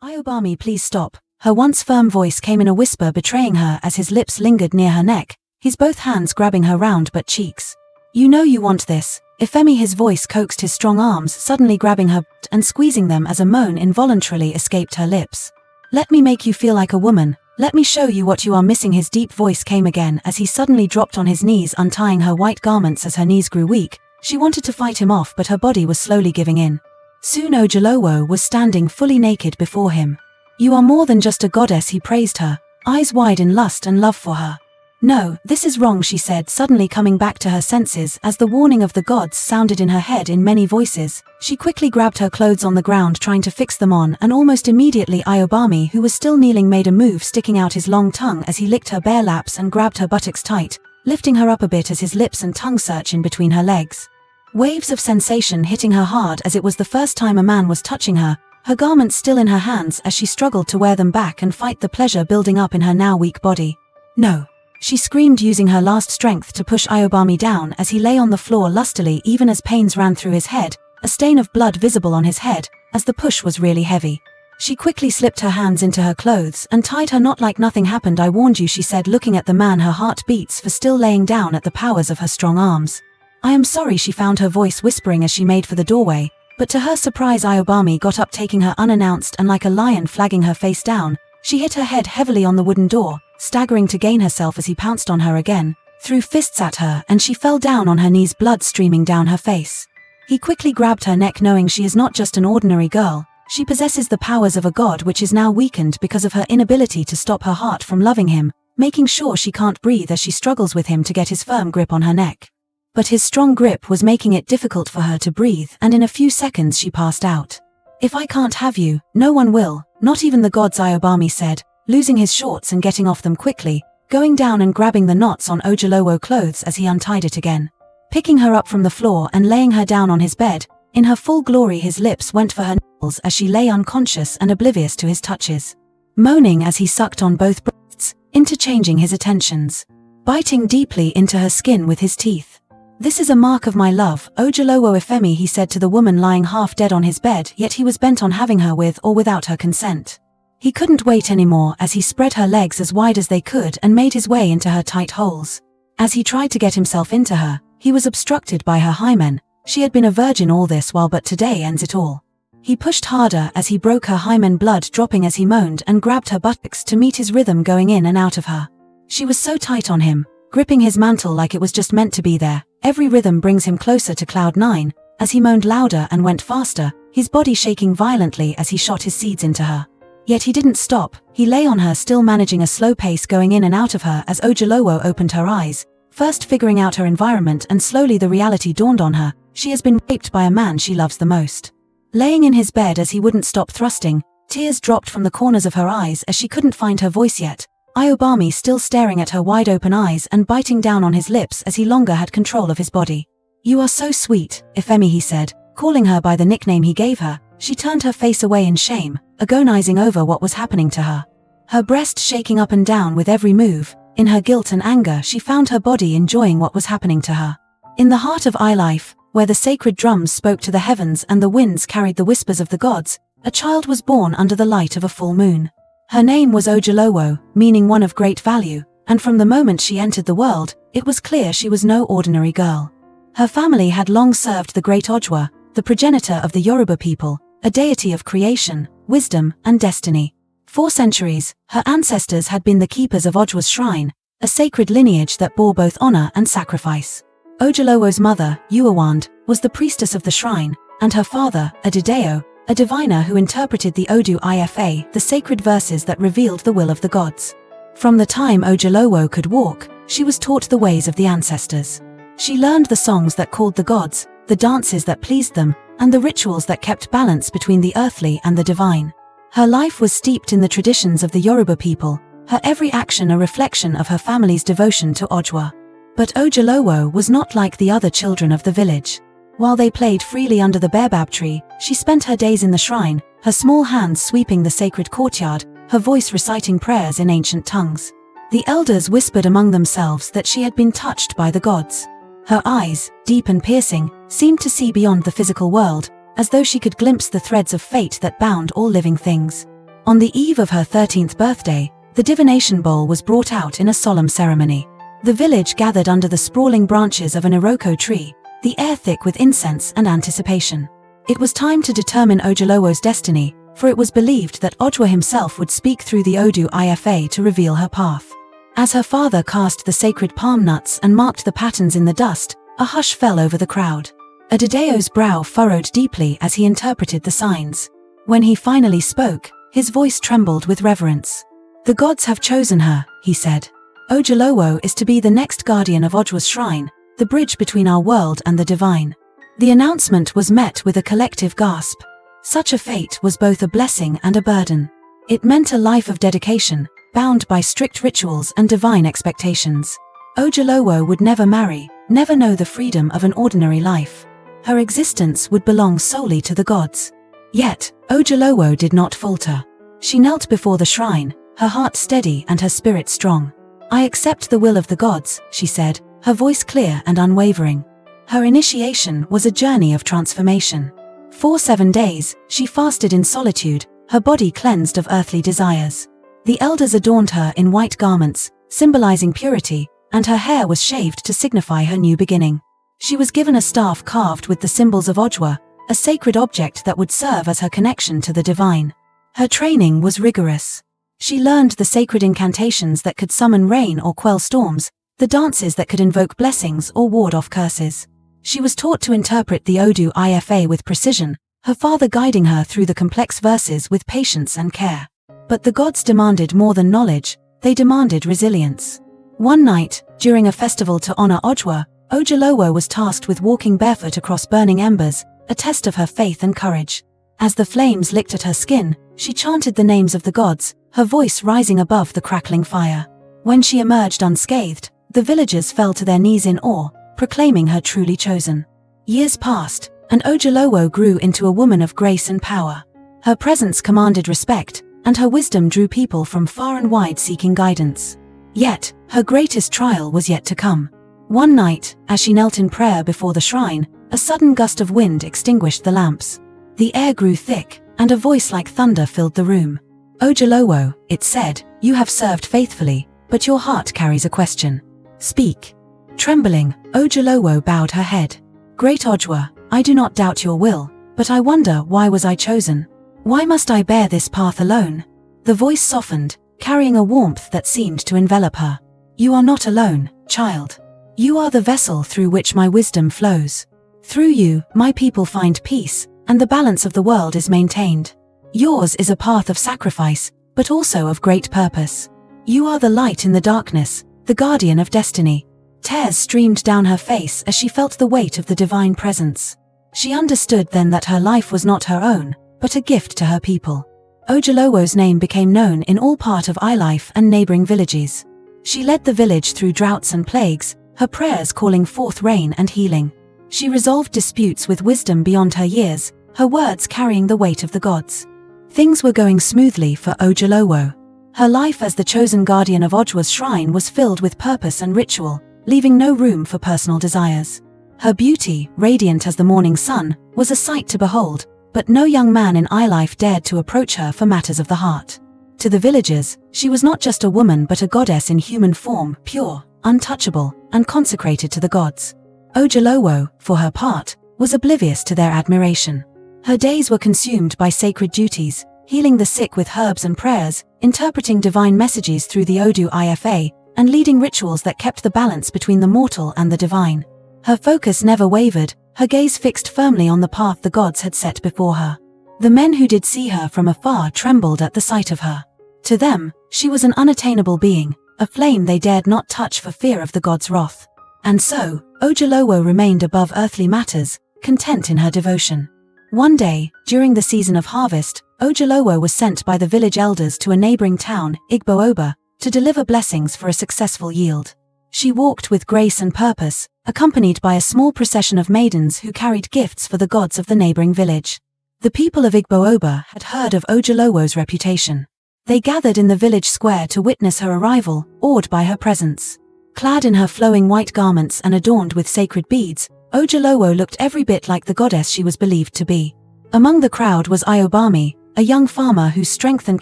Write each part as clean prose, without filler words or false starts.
Iobami, please stop. Her once firm voice came in a whisper, betraying her as his lips lingered near her neck, his both hands grabbing her round but cheeks. You know you want this. Ifemi, his voice coaxed his strong arms, suddenly grabbing her butt and squeezing them as a moan involuntarily escaped her lips. Let me make you feel like a woman. Let me show you what you are missing. His deep voice came again as he suddenly dropped on his knees, untying her white garments as her knees grew weak. She wanted to fight him off, but her body was slowly giving in. Soon Ojaloo was standing fully naked before him. You are more than just a goddess, he praised her, eyes wide in lust and love for her. No, this is wrong, she said, suddenly coming back to her senses as the warning of the gods sounded in her head in many voices. She quickly grabbed her clothes on the ground, trying to fix them on, and almost immediately Iobami, who was still kneeling, made a move, sticking out his long tongue as he licked her bare laps and grabbed her buttocks tight, lifting her up a bit as his lips and tongue searched in between her legs. Waves of sensation hitting her hard as it was the first time a man was touching her, her garments still in her hands as she struggled to wear them back and fight the pleasure building up in her now weak body. No. She screamed, using her last strength to push Iobami down as he lay on the floor lustily, even as pains ran through his head, a stain of blood visible on his head, as the push was really heavy. She quickly slipped her hands into her clothes and tied her knot like nothing happened. I warned you, she said, looking at the man, her heart beats for still laying down at the powers of her strong arms. I am sorry, she found her voice whispering as she made for the doorway, but to her surprise Iobami got up, taking her unannounced, and like a lion flagging her face down, she hit her head heavily on the wooden door, staggering to gain herself as he pounced on her again, threw fists at her, and she fell down on her knees, blood streaming down her face. He quickly grabbed her neck, knowing she is not just an ordinary girl, she possesses the powers of a god, which is now weakened because of her inability to stop her heart from loving him, making sure she can't breathe as she struggles with him to get his firm grip on her neck. But his strong grip was making it difficult for her to breathe, and in a few seconds she passed out. If I can't have you, no one will, not even the gods, Iobami said, losing his shorts and getting off them quickly, going down and grabbing the knots on Ojaloo clothes as he untied it again. Picking her up from the floor and laying her down on his bed, in her full glory his lips went for her nipples as she lay unconscious and oblivious to his touches. Moaning as he sucked on both breasts, interchanging his attentions. Biting deeply into her skin with his teeth. This is a mark of my love, Ojaloo Ifemi, he said to the woman lying half dead on his bed, yet he was bent on having her with or without her consent. He couldn't wait anymore as he spread her legs as wide as they could and made his way into her tight holes. As he tried to get himself into her, he was obstructed by her hymen. She had been a virgin all this while, but today ends it all. He pushed harder as he broke her hymen, blood dropping as he moaned, and grabbed her buttocks to meet his rhythm going in and out of her. She was so tight on him, gripping his mantle like it was just meant to be there. Every rhythm brings him closer to cloud nine, as he moaned louder and went faster, his body shaking violently as he shot his seeds into her. Yet he didn't stop, he lay on her, still managing a slow pace going in and out of her as Ojaloo opened her eyes, first figuring out her environment, and slowly the reality dawned on her. She has been raped by a man she loves the most. Laying in his bed as he wouldn't stop thrusting, tears dropped from the corners of her eyes as she couldn't find her voice yet. Iobami still staring at her wide open eyes and biting down on his lips as he longer had control of his body. You are so sweet, Ifemi, he said, calling her by the nickname he gave her. She turned her face away in shame, agonizing over what was happening to her. Her breast shaking up and down with every move. In her guilt and anger she found her body enjoying what was happening to her. In the heart of life, where the sacred drums spoke to the heavens and the winds carried the whispers of the gods, a child was born under the light of a full moon. Her name was Ojaloo, meaning one of great value, and from the moment she entered the world, it was clear she was no ordinary girl. Her family had long served the great Ojwa, the progenitor of the Yoruba people, a deity of creation, wisdom, and destiny. For centuries, her ancestors had been the keepers of Ojwa's shrine, a sacred lineage that bore both honor and sacrifice. Ojaloo's mother, Uwawand, was the priestess of the shrine, and her father, Adideo, a diviner who interpreted the Odu Ifa, the sacred verses that revealed the will of the gods. From the time Ojaloo could walk, she was taught the ways of the ancestors. She learned the songs that called the gods, the dances that pleased them, and the rituals that kept balance between the earthly and the divine. Her life was steeped in the traditions of the Yoruba people, her every action a reflection of her family's devotion to Ojwa. But Ojaloo was not like the other children of the village. While they played freely under the baobab tree, she spent her days in the shrine, her small hands sweeping the sacred courtyard, her voice reciting prayers in ancient tongues. The elders whispered among themselves that she had been touched by the gods. Her eyes, deep and piercing, seemed to see beyond the physical world, as though she could glimpse the threads of fate that bound all living things. On the eve of her 13th birthday, the divination bowl was brought out in a solemn ceremony. The village gathered under the sprawling branches of an iroko tree, the air thick with incense and anticipation. It was time to determine Ojaloo's destiny, for it was believed that Ojwa himself would speak through the Odu Ifa to reveal her path. As her father cast the sacred palm nuts and marked the patterns in the dust, a hush fell over the crowd. Adedeo's brow furrowed deeply as he interpreted the signs. When he finally spoke, his voice trembled with reverence. "The gods have chosen her," he said. "Ojaloo is to be the next guardian of Ojwa's shrine, the bridge between our world and the divine." The announcement was met with a collective gasp. Such a fate was both a blessing and a burden. It meant a life of dedication, bound by strict rituals and divine expectations. Ojaloo would never marry, never know the freedom of an ordinary life. Her existence would belong solely to the gods. Yet, Ojaloo did not falter. She knelt before the shrine, her heart steady and her spirit strong. "I accept the will of the gods," she said, her voice clear and unwavering. Her initiation was a journey of transformation. For 7 days, she fasted in solitude, her body cleansed of earthly desires. The elders adorned her in white garments, symbolizing purity, and her hair was shaved to signify her new beginning. She was given a staff carved with the symbols of Ojwa, a sacred object that would serve as her connection to the divine. Her training was rigorous. She learned the sacred incantations that could summon rain or quell storms, the dances that could invoke blessings or ward off curses. She was taught to interpret the Odu Ifa with precision, her father guiding her through the complex verses with patience and care. But the gods demanded more than knowledge, they demanded resilience. One night, during a festival to honor Ojwa, Ojaloo was tasked with walking barefoot across burning embers, a test of her faith and courage. As the flames licked at her skin, she chanted the names of the gods, her voice rising above the crackling fire. When she emerged unscathed, the villagers fell to their knees in awe, proclaiming her truly chosen. Years passed, and Ojaloo grew into a woman of grace and power. Her presence commanded respect, and her wisdom drew people from far and wide seeking guidance. Yet, her greatest trial was yet to come. One night, as she knelt in prayer before the shrine, a sudden gust of wind extinguished the lamps. The air grew thick, and a voice like thunder filled the room. "Ojaloo," it said, "you have served faithfully, but your heart carries a question. Speak." Trembling, Ojaloo bowed her head. "Great Ojwa, I do not doubt your will, but I wonder, why was I chosen? Why must I bear this path alone?" The voice softened, carrying a warmth that seemed to envelop her. "You are not alone, child. You are the vessel through which my wisdom flows. Through you, my people find peace, and the balance of the world is maintained. Yours is a path of sacrifice, but also of great purpose. You are the light in the darkness, the guardian of destiny." Tears streamed down her face as she felt the weight of the divine presence. She understood then that her life was not her own, but a gift to her people. Ojaloo's name became known in all part of Ilife and neighboring villages. She led the village through droughts and plagues, her prayers calling forth rain and healing. She resolved disputes with wisdom beyond her years, her words carrying the weight of the gods. Things were going smoothly for Ojaloo. Her life as the chosen guardian of Ojwa's shrine was filled with purpose and ritual, leaving no room for personal desires. Her beauty, radiant as the morning sun, was a sight to behold, but no young man in Ilife dared to approach her for matters of the heart. To the villagers, she was not just a woman but a goddess in human form, pure, untouchable, and consecrated to the gods. Ojaloo, for her part, was oblivious to their admiration. Her days were consumed by sacred duties, healing the sick with herbs and prayers, interpreting divine messages through the Odu Ifa, and leading rituals that kept the balance between the mortal and the divine. Her focus never wavered, her gaze fixed firmly on the path the gods had set before her. The men who did see her from afar trembled at the sight of her. To them, she was an unattainable being, a flame they dared not touch for fear of the gods' wrath. And so, Ojaloo remained above earthly matters, content in her devotion. One day, during the season of harvest, Ojaloo was sent by the village elders to a neighboring town, Igbooba, to deliver blessings for a successful yield. She walked with grace and purpose, accompanied by a small procession of maidens who carried gifts for the gods of the neighboring village. The people of Igbooba had heard of Ojaloo's reputation. They gathered in the village square to witness her arrival, awed by her presence. Clad in her flowing white garments and adorned with sacred beads, Ojaloo looked every bit like the goddess she was believed to be. Among the crowd was Iobami, a young farmer whose strength and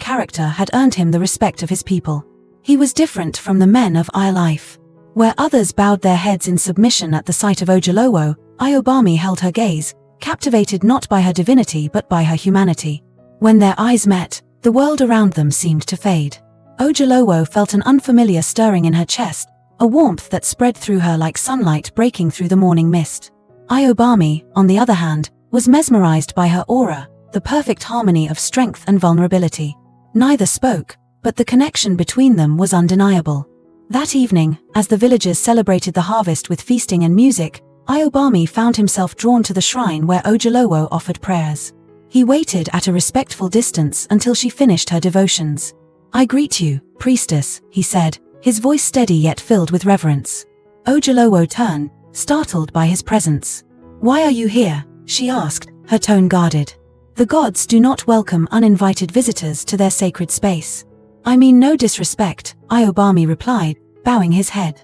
character had earned him the respect of his people. He was different from the men of life. Where others bowed their heads in submission at the sight of Ojaloo, Ayobami held her gaze, captivated not by her divinity but by her humanity. When their eyes met, the world around them seemed to fade. Ojaloo felt an unfamiliar stirring in her chest, a warmth that spread through her like sunlight breaking through the morning mist. Ayobami, on the other hand, was mesmerized by her aura, the perfect harmony of strength and vulnerability. Neither spoke, but the connection between them was undeniable. That evening, as the villagers celebrated the harvest with feasting and music, Ayobami found himself drawn to the shrine where Ojaloo offered prayers. He waited at a respectful distance until she finished her devotions. "I greet you, priestess," he said, his voice steady yet filled with reverence. Ojaloo turned, startled by his presence. "Why are you here?" she asked, her tone guarded. "The gods do not welcome uninvited visitors to their sacred space." "I mean no disrespect," Ayobami replied, bowing his head.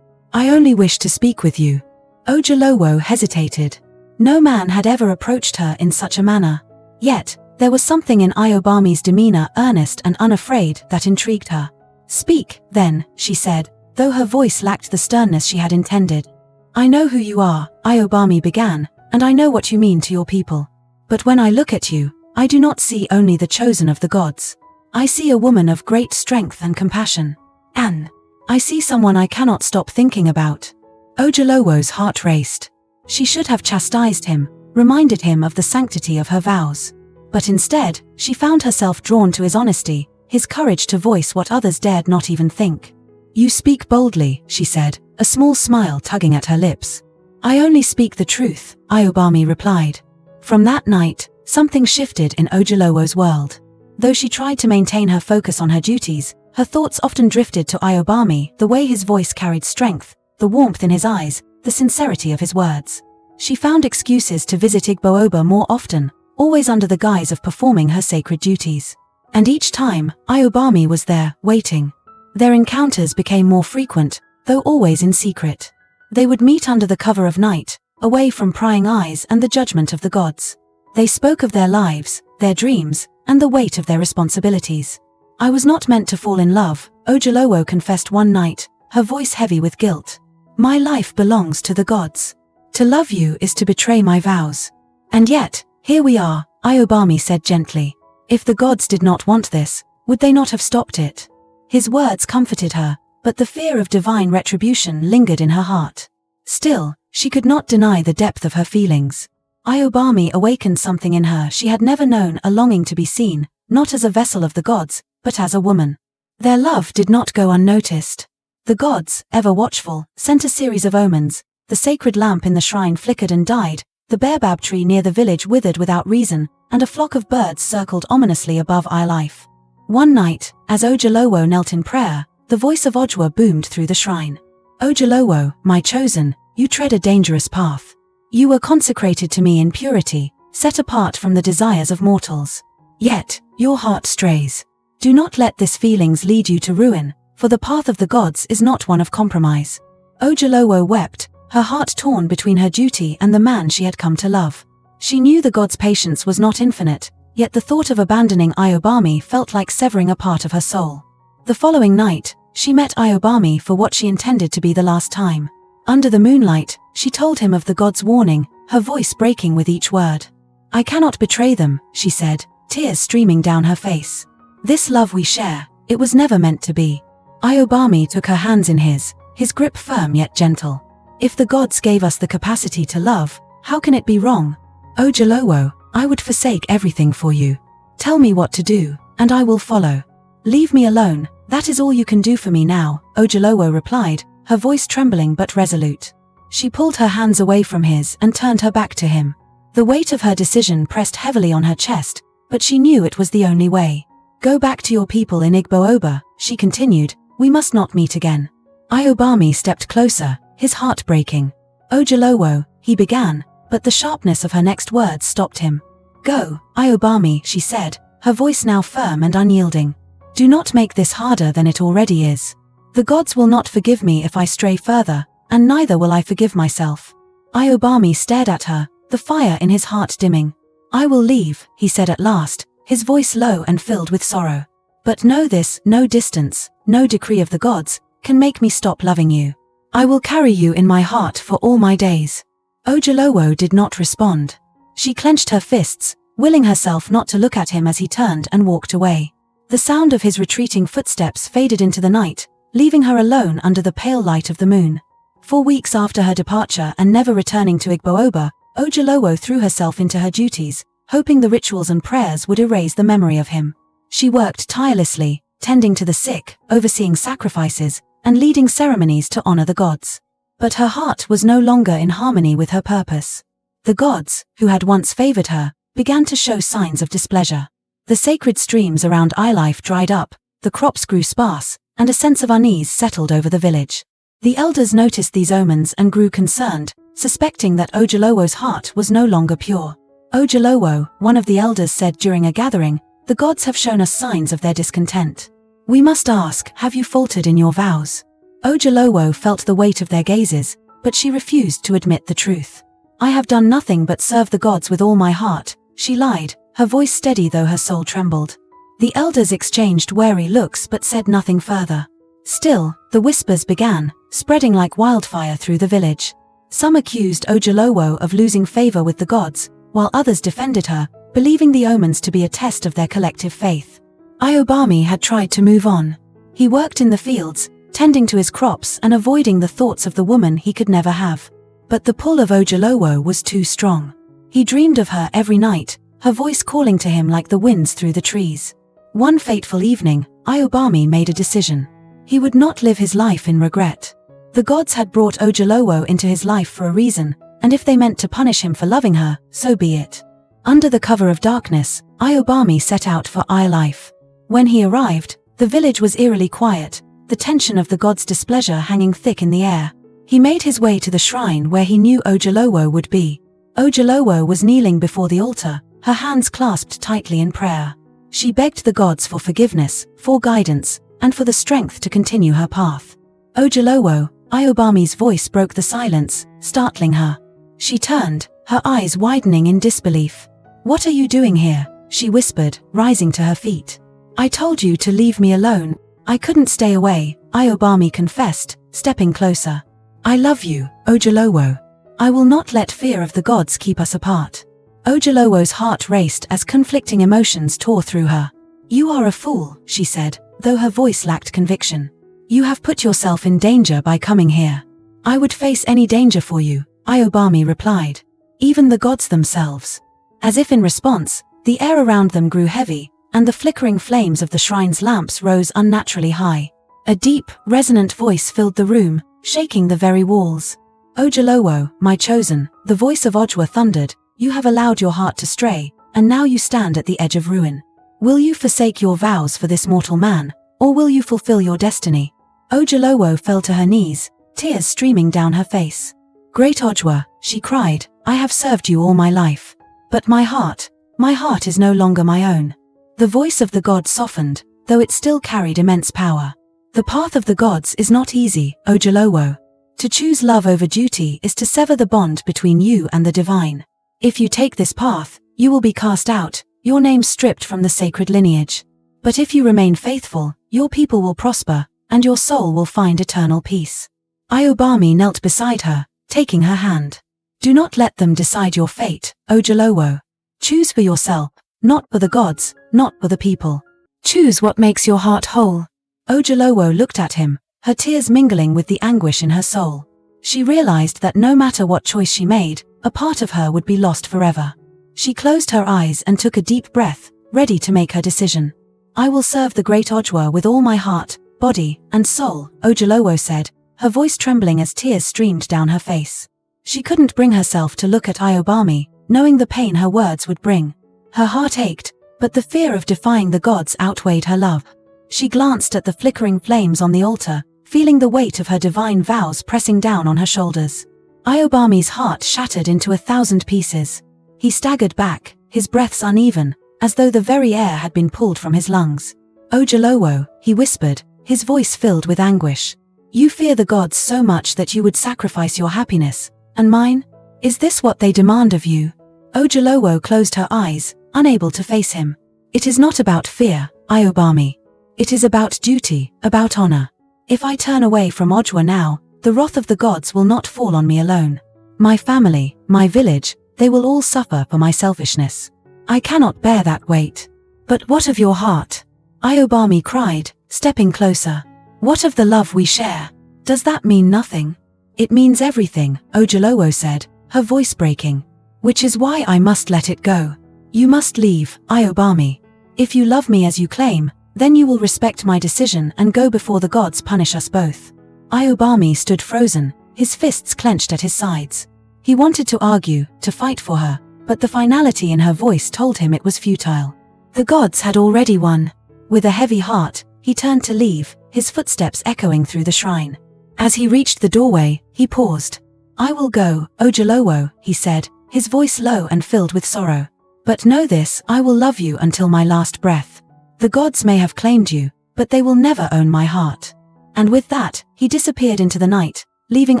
"I only wish to speak with you." Ojaloo hesitated. No man had ever approached her in such a manner. Yet, there was something in Ayobami's demeanor, earnest and unafraid, that intrigued her. "Speak, then," she said, though her voice lacked the sternness she had intended. "I know who you are," Ayobami began, "and I know what you mean to your people. But when I look at you, I do not see only the chosen of the gods. I see a woman of great strength and compassion. And I see someone I cannot stop thinking about." Ojaloo's heart raced. She should have chastised him, reminded him of the sanctity of her vows. But instead, she found herself drawn to his honesty, his courage to voice what others dared not even think. "You speak boldly," she said, a small smile tugging at her lips. "I only speak the truth," Ayobami replied. From that night, something shifted in Ojaloo's world. Though she tried to maintain her focus on her duties, her thoughts often drifted to Ayobami, the way his voice carried strength, the warmth in his eyes, the sincerity of his words. She found excuses to visit Igbooba more often, always under the guise of performing her sacred duties. And each time, Ayobami was there, waiting. Their encounters became more frequent, though always in secret. They would meet under the cover of night, away from prying eyes and the judgment of the gods. They spoke of their lives, their dreams, and the weight of their responsibilities. "I was not meant to fall in love," Ojaloo confessed one night, her voice heavy with guilt. "My life belongs to the gods. To love you is to betray my vows. And yet, here we are," Ayobami said gently. "If the gods did not want this, would they not have stopped it?" His words comforted her, but the fear of divine retribution lingered in her heart. Still, she could not deny the depth of her feelings. Ayobami awakened something in her she had never known, a longing to be seen, not as a vessel of the gods, but as a woman. Their love did not go unnoticed. The gods, ever watchful, sent a series of omens. The sacred lamp in the shrine flickered and died, the baobab tree near the village withered without reason, and a flock of birds circled ominously above life. One night, as Ojaloo knelt in prayer, the voice of Ojwa boomed through the shrine. "Ojaloo, my chosen, you tread a dangerous path. You were consecrated to me in purity, set apart from the desires of mortals. Yet, your heart strays. Do not let these feelings lead you to ruin, for the path of the gods is not one of compromise." Ojaloo wept, her heart torn between her duty and the man she had come to love. She knew the gods' patience was not infinite, yet the thought of abandoning Ayobami felt like severing a part of her soul. The following night, she met Ayobami for what she intended to be the last time. Under the moonlight, she told him of the gods' warning, her voice breaking with each word. "I cannot betray them," she said, tears streaming down her face. "This love we share, it was never meant to be." Ayobami took her hands in his grip firm yet gentle. "If the gods gave us the capacity to love, how can it be wrong? Ojaloo, I would forsake everything for you. Tell me what to do, and I will follow. Leave me alone, that is all you can do for me now," Ojaloo replied, her voice trembling but resolute. She pulled her hands away from his and turned her back to him. The weight of her decision pressed heavily on her chest, but she knew it was the only way. "Go back to your people in Igbooba," she continued, "we must not meet again." Ayobami stepped closer, his heart breaking. "Ojaloo," he began, but the sharpness of her next words stopped him. "Go, Ayobami," she said, her voice now firm and unyielding. "Do not make this harder than it already is. The gods will not forgive me if I stray further, and neither will I forgive myself." Ayobami stared at her, the fire in his heart dimming. "I will leave," he said at last, his voice low and filled with sorrow. "But know this, no distance, no decree of the gods, can make me stop loving you. I will carry you in my heart for all my days." Ojaloo did not respond. She clenched her fists, willing herself not to look at him as he turned and walked away. The sound of his retreating footsteps faded into the night, leaving her alone under the pale light of the moon. 4 weeks after her departure and never returning to Igbooba, Ojaloo threw herself into her duties, hoping the rituals and prayers would erase the memory of him. She worked tirelessly, tending to the sick, overseeing sacrifices, and leading ceremonies to honor the gods. But her heart was no longer in harmony with her purpose. The gods, who had once favored her, began to show signs of displeasure. The sacred streams around Ilife dried up, the crops grew sparse, and a sense of unease settled over the village. The elders noticed these omens and grew concerned, suspecting that Ojaloo's heart was no longer pure. "Ojaloo," one of the elders said during a gathering, "the gods have shown us signs of their discontent. We must ask, have you faltered in your vows?" Ojaloo felt the weight of their gazes, but she refused to admit the truth. "I have done nothing but serve the gods with all my heart," she lied, her voice steady though her soul trembled. The elders exchanged wary looks but said nothing further. Still, the whispers began, spreading like wildfire through the village. Some accused Ojaloo of losing favor with the gods, while others defended her, believing the omens to be a test of their collective faith. Iobami had tried to move on. He worked in the fields, tending to his crops and avoiding the thoughts of the woman he could never have. But the pull of Ojaloo was too strong. He dreamed of her every night, her voice calling to him like the winds through the trees. One fateful evening, Iobami made a decision. He would not live his life in regret. The gods had brought Ojaloo into his life for a reason, and if they meant to punish him for loving her, so be it. Under the cover of darkness, Iobami set out for Ilife. When he arrived, the village was eerily quiet, the tension of the gods' displeasure hanging thick in the air. He made his way to the shrine where he knew Ojaloo would be. Ojaloo was kneeling before the altar, her hands clasped tightly in prayer. She begged the gods for forgiveness, for guidance, and for the strength to continue her path. "Ojaloo," Iobami's voice broke the silence, startling her. She turned, her eyes widening in disbelief. "What are you doing here?" she whispered, rising to her feet. "I told you to leave me alone." "I couldn't stay away," Iobami confessed, stepping closer. "I love you, Ojaloo. I will not let fear of the gods keep us apart." Ojaloo's heart raced as conflicting emotions tore through her. "You are a fool," she said, though her voice lacked conviction. "You have put yourself in danger by coming here." "I would face any danger for you," Iobami replied. "Even the gods themselves." As if in response, the air around them grew heavy, and the flickering flames of the shrine's lamps rose unnaturally high. A deep, resonant voice filled the room, shaking the very walls. "Ojaloo, my chosen," the voice of Ojwa thundered, "you have allowed your heart to stray, and now you stand at the edge of ruin. Will you forsake your vows for this mortal man, or will you fulfill your destiny?" Ojaloo fell to her knees, tears streaming down her face. "Great Ojwa," she cried, "I have served you all my life. But my heart is no longer my own." The voice of the god softened, though it still carried immense power. "The path of the gods is not easy, Ojaloo. To choose love over duty is to sever the bond between you and the divine. If you take this path, you will be cast out, your name stripped from the sacred lineage. But if you remain faithful, your people will prosper, and your soul will find eternal peace." Iobami knelt beside her, taking her hand. "Do not let them decide your fate, Ojaloo. Choose for yourself, not for the gods, not for the people. Choose what makes your heart whole." Ojaloo looked at him, her tears mingling with the anguish in her soul. She realized that no matter what choice she made, a part of her would be lost forever. She closed her eyes and took a deep breath, ready to make her decision. "I will serve the great Ojwa with all my heart, body, and soul," Ojaloo said, her voice trembling as tears streamed down her face. She couldn't bring herself to look at Iobami, knowing the pain her words would bring. Her heart ached, but the fear of defying the gods outweighed her love. She glanced at the flickering flames on the altar, feeling the weight of her divine vows pressing down on her shoulders. Iobami's heart shattered into 1,000 pieces. He staggered back, his breaths uneven, as though the very air had been pulled from his lungs. "Ojaloo," he whispered, his voice filled with anguish. "You fear the gods so much that you would sacrifice your happiness, and mine? Is this what they demand of you?" Ojaloo closed her eyes, unable to face him. It is not about fear, Iobami. It is about duty, about honor. If I turn away from Ojwa now, the wrath of the gods will not fall on me alone. My family, my village, they will all suffer for my selfishness. I cannot bear that weight. But what of your heart? Iobami cried, stepping closer. What of the love we share? Does that mean nothing? It means everything, Ojaloo said, her voice breaking. Which is why I must let it go. You must leave, Iobami. If you love me as you claim, then you will respect my decision and go before the gods punish us both. Iobami stood frozen, his fists clenched at his sides. He wanted to argue, to fight for her, but the finality in her voice told him it was futile. The gods had already won. With a heavy heart, he turned to leave, his footsteps echoing through the shrine. As he reached the doorway, he paused. I will go, Ojaloo, he said, his voice low and filled with sorrow. But know this, I will love you until my last breath. The gods may have claimed you, but they will never own my heart. And with that, he disappeared into the night, leaving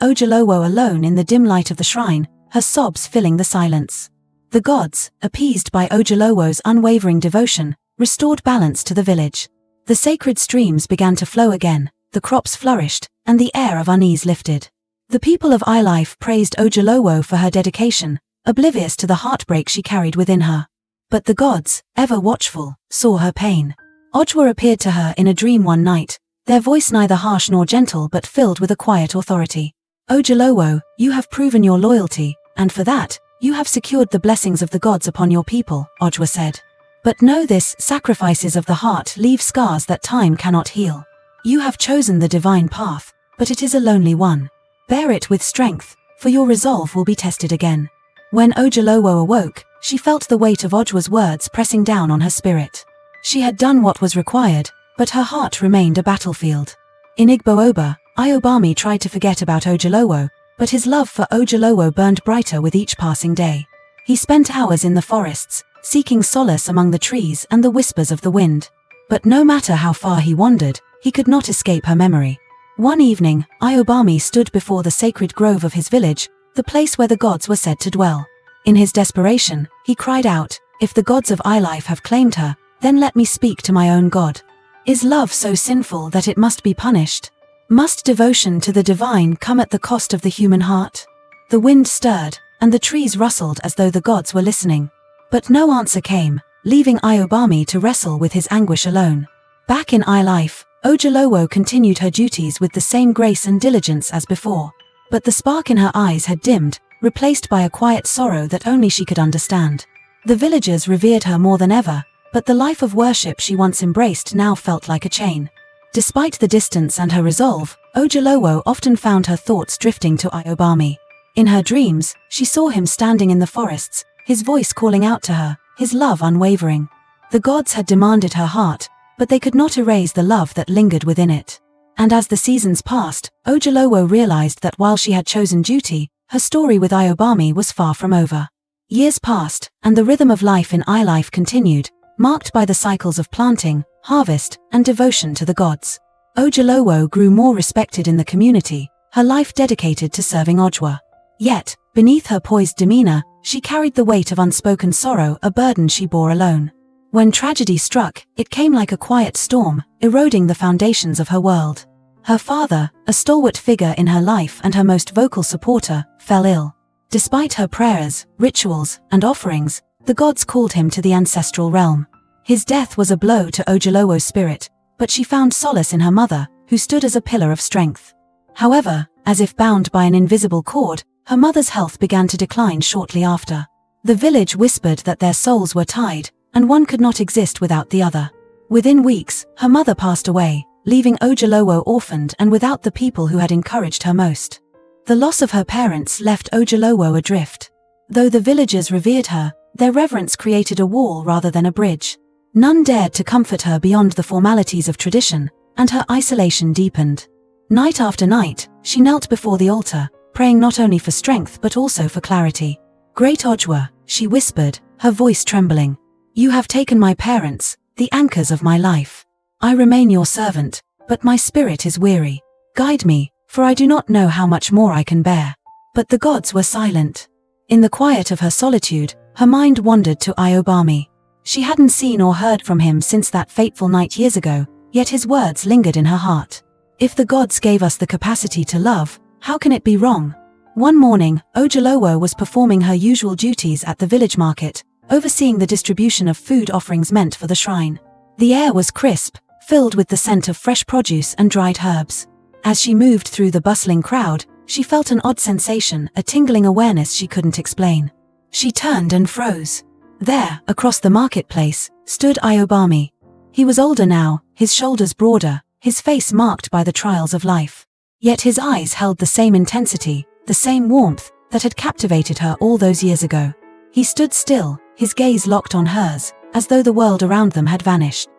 Ojaloo alone in the dim light of the shrine, her sobs filling the silence. The gods, appeased by Ojaloo's unwavering devotion, restored balance to the village. The sacred streams began to flow again, the crops flourished, and the air of unease lifted. The people of Ilife praised Ojaloo for her dedication, oblivious to the heartbreak she carried within her. But the gods, ever watchful, saw her pain. Ojwa appeared to her in a dream one night, their voice neither harsh nor gentle but filled with a quiet authority. Ojaloo, you have proven your loyalty, and for that, you have secured the blessings of the gods upon your people, Ojwa said. But know this, sacrifices of the heart leave scars that time cannot heal. You have chosen the divine path, but it is a lonely one. Bear it with strength, for your resolve will be tested again. When Ojaloo awoke, she felt the weight of Ojwa's words pressing down on her spirit. She had done what was required, but her heart remained a battlefield. In Igbooba, Iobami tried to forget about Ojaloo, but his love for Ojaloo burned brighter with each passing day. He spent hours in the forests, seeking solace among the trees and the whispers of the wind. But no matter how far he wandered, he could not escape her memory. One evening, Iobami stood before the sacred grove of his village, the place where the gods were said to dwell. In his desperation, he cried out, if the gods of Ilife have claimed her, then let me speak to my own god. Is love so sinful that it must be punished? Must devotion to the divine come at the cost of the human heart? The wind stirred, and the trees rustled as though the gods were listening. But no answer came, leaving Iobami to wrestle with his anguish alone. Back in Ilife, Ojaloo continued her duties with the same grace and diligence as before. But the spark in her eyes had dimmed, replaced by a quiet sorrow that only she could understand. The villagers revered her more than ever, but the life of worship she once embraced now felt like a chain. Despite the distance and her resolve, Ojaloo often found her thoughts drifting to Iobami. In her dreams, she saw him standing in the forests, his voice calling out to her, his love unwavering. The gods had demanded her heart, but they could not erase the love that lingered within it. And as the seasons passed, Ojaloo realized that while she had chosen duty, her story with Iobami was far from over. Years passed, and the rhythm of life in Ilife continued, marked by the cycles of planting, harvest, and devotion to the gods. Ojaloo grew more respected in the community, her life dedicated to serving Ojwa. Yet, beneath her poised demeanor, she carried the weight of unspoken sorrow, a burden she bore alone. When tragedy struck, it came like a quiet storm, eroding the foundations of her world. Her father, a stalwart figure in her life and her most vocal supporter, fell ill. Despite her prayers, rituals, and offerings, the gods called him to the ancestral realm. His death was a blow to Ojaloo's spirit, but she found solace in her mother, who stood as a pillar of strength. However, as if bound by an invisible cord, her mother's health began to decline shortly after. The village whispered that their souls were tied, and one could not exist without the other. Within weeks, her mother passed away, leaving Ojaloo orphaned and without the people who had encouraged her most. The loss of her parents left Ojaloo adrift. Though the villagers revered her, their reverence created a wall rather than a bridge. None dared to comfort her beyond the formalities of tradition, and her isolation deepened. Night after night, she knelt before the altar, praying not only for strength but also for clarity. Great Ojwa, she whispered, her voice trembling. You have taken my parents, the anchors of my life. I remain your servant, but my spirit is weary. Guide me, for I do not know how much more I can bear. But the gods were silent. In the quiet of her solitude, her mind wandered to Iobami. She hadn't seen or heard from him since that fateful night years ago, yet his words lingered in her heart. If the gods gave us the capacity to love, how can it be wrong? One morning, Ojaloo was performing her usual duties at the village market, overseeing the distribution of food offerings meant for the shrine. The air was crisp, filled with the scent of fresh produce and dried herbs. As she moved through the bustling crowd, she felt an odd sensation, a tingling awareness she couldn't explain. She turned and froze. There, across the marketplace, stood Ayobami. He was older now, his shoulders broader, his face marked by the trials of life. Yet his eyes held the same intensity, the same warmth, that had captivated her all those years ago. He stood still, his gaze locked on hers, as though the world around them had vanished.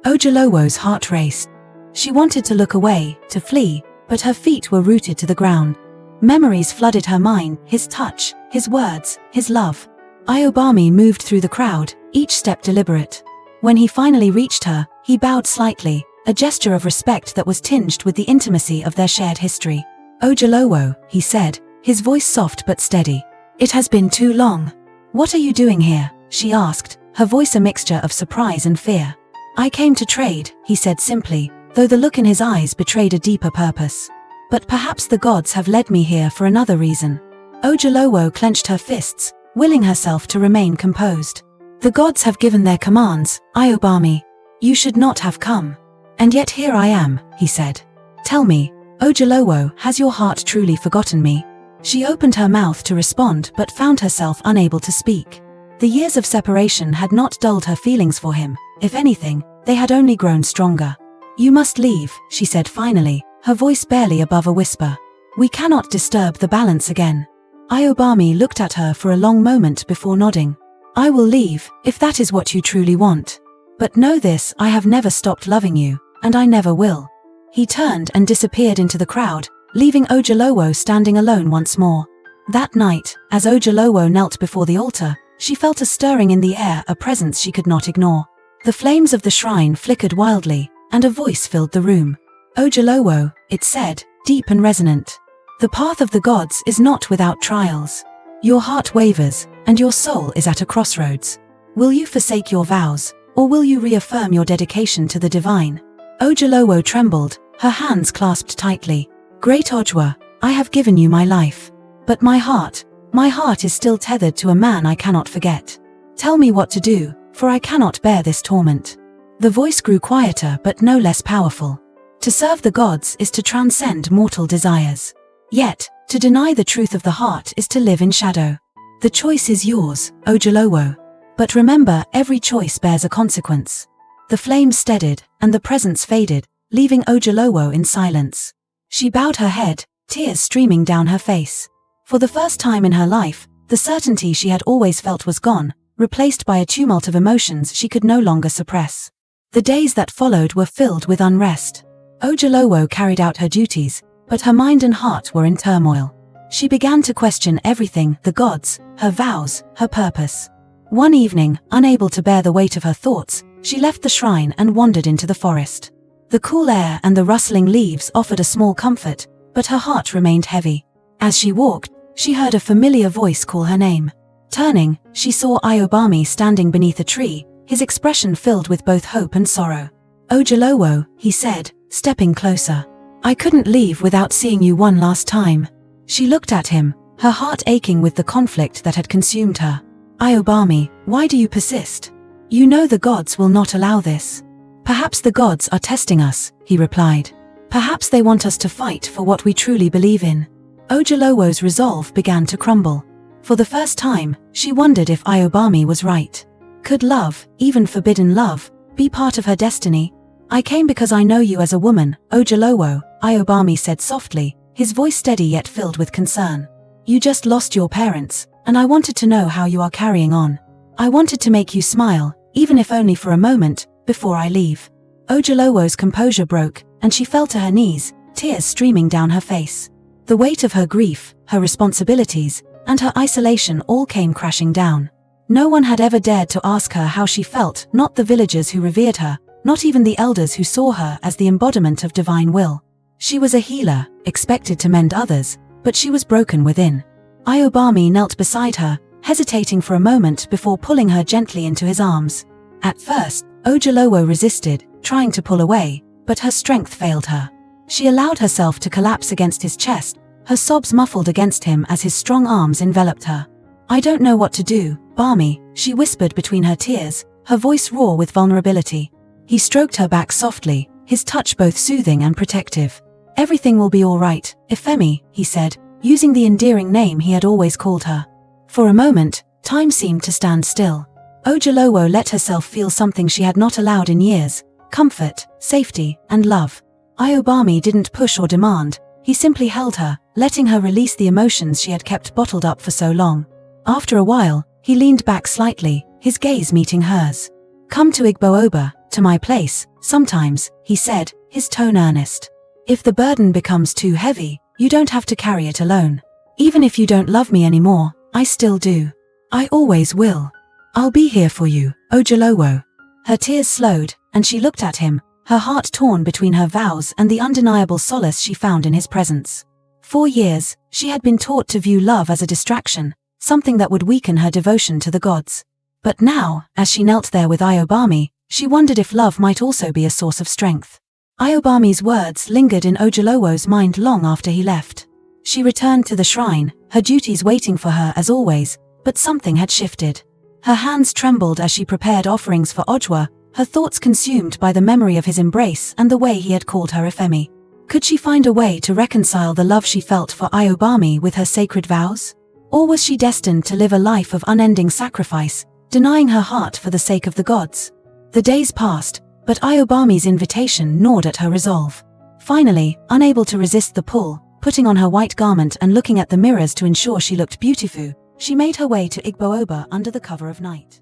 Ojaloo's heart raced. She wanted to look away, to flee, but her feet were rooted to the ground. Memories flooded her mind, his touch, his words, his love. Ayobami moved through the crowd, each step deliberate. When he finally reached her, he bowed slightly, a gesture of respect that was tinged with the intimacy of their shared history. "Ojaloo," he said, his voice soft but steady. "It has been too long." "What are you doing here?" she asked, her voice a mixture of surprise and fear. "I came to trade," he said simply, though the look in his eyes betrayed a deeper purpose. "But perhaps the gods have led me here for another reason." Ojaloo clenched her fists, willing herself to remain composed. "The gods have given their commands, Ayobami. You should not have come. And yet here I am," he said. "Tell me, Ojaloo, has your heart truly forgotten me?" She opened her mouth to respond but found herself unable to speak. The years of separation had not dulled her feelings for him. If anything, they had only grown stronger. "You must leave," she said finally, her voice barely above a whisper. "We cannot disturb the balance again." Ayobami looked at her for a long moment before nodding. "I will leave, if that is what you truly want. But know this, I have never stopped loving you, and I never will." He turned and disappeared into the crowd, leaving Ojaloo standing alone once more. That night, as Ojaloo knelt before the altar, she felt a stirring in the air, a presence she could not ignore. The flames of the shrine flickered wildly, and a voice filled the room. "Ojaloo," it said, deep and resonant. "The path of the gods is not without trials. Your heart wavers, and your soul is at a crossroads. Will you forsake your vows, or will you reaffirm your dedication to the divine?" Ojaloo trembled, her hands clasped tightly. "Great Ojwa, I have given you my life. But my heart is still tethered to a man I cannot forget. Tell me what to do, for I cannot bear this torment." The voice grew quieter but no less powerful. "To serve the gods is to transcend mortal desires. Yet, to deny the truth of the heart is to live in shadow. The choice is yours, Ojaloo. But remember, every choice bears a consequence." The flames steadied, and the presence faded, leaving Ojaloo in silence. She bowed her head, tears streaming down her face. For the first time in her life, the certainty she had always felt was gone, replaced by a tumult of emotions she could no longer suppress. The days that followed were filled with unrest. Ojaloo carried out her duties, but her mind and heart were in turmoil. She began to question everything, the gods, her vows, her purpose. One evening, unable to bear the weight of her thoughts, she left the shrine and wandered into the forest. The cool air and the rustling leaves offered a small comfort, but her heart remained heavy. As she walked, she heard a familiar voice call her name. Turning, she saw Ayobami standing beneath a tree, his expression filled with both hope and sorrow. "Ojaloo," he said, stepping closer. "I couldn't leave without seeing you one last time." She looked at him, her heart aching with the conflict that had consumed her. "Ayobami, why do you persist? You know the gods will not allow this." "Perhaps the gods are testing us," he replied. "Perhaps they want us to fight for what we truly believe in." Ojaloo's resolve began to crumble. For the first time, she wondered if Ayobami was right. Could love, even forbidden love, be part of her destiny? "I came because I know you as a woman, Ojaloo," Ayobami said softly, his voice steady yet filled with concern. "You just lost your parents, and I wanted to know how you are carrying on. I wanted to make you smile, even if only for a moment, before I leave." Ojaloo's composure broke, and she fell to her knees, tears streaming down her face. The weight of her grief, her responsibilities, and her isolation all came crashing down. No one had ever dared to ask her how she felt, not the villagers who revered her, not even the elders who saw her as the embodiment of divine will. She was a healer, expected to mend others, but she was broken within. Ayobami knelt beside her, hesitating for a moment before pulling her gently into his arms. At first, Ojaloo resisted, trying to pull away, but her strength failed her. She allowed herself to collapse against his chest, her sobs muffled against him as his strong arms enveloped her. "I don't know what to do, Barmy," she whispered between her tears, her voice raw with vulnerability. He stroked her back softly, his touch both soothing and protective. "Everything will be all right, Ifemi," he said, using the endearing name he had always called her. For a moment, time seemed to stand still. Ojaloo let herself feel something she had not allowed in years: comfort, safety, and love. Iobami didn't push or demand, he simply held her, letting her release the emotions she had kept bottled up for so long. After a while, he leaned back slightly, his gaze meeting hers. "Come to Igbooba, to my place, sometimes," he said, his tone earnest. "If the burden becomes too heavy, you don't have to carry it alone. Even if you don't love me anymore, I still do. I always will. I'll be here for you, Ojaloo." Her tears slowed, and she looked at him, her heart torn between her vows and the undeniable solace she found in his presence. For years, she had been taught to view love as a distraction, something that would weaken her devotion to the gods. But now, as she knelt there with Iobami, she wondered if love might also be a source of strength. Iobami's words lingered in Ojaloo's mind long after he left. She returned to the shrine, her duties waiting for her as always, but something had shifted. Her hands trembled as she prepared offerings for Ojwa, her thoughts consumed by the memory of his embrace and the way he had called her Ifemi. Could she find a way to reconcile the love she felt for Iobami with her sacred vows? Or was she destined to live a life of unending sacrifice, denying her heart for the sake of the gods? The days passed, but Iobami's invitation gnawed at her resolve. Finally, unable to resist the pull, putting on her white garment and looking at the mirrors to ensure she looked beautiful, she made her way to Igbooba under the cover of night.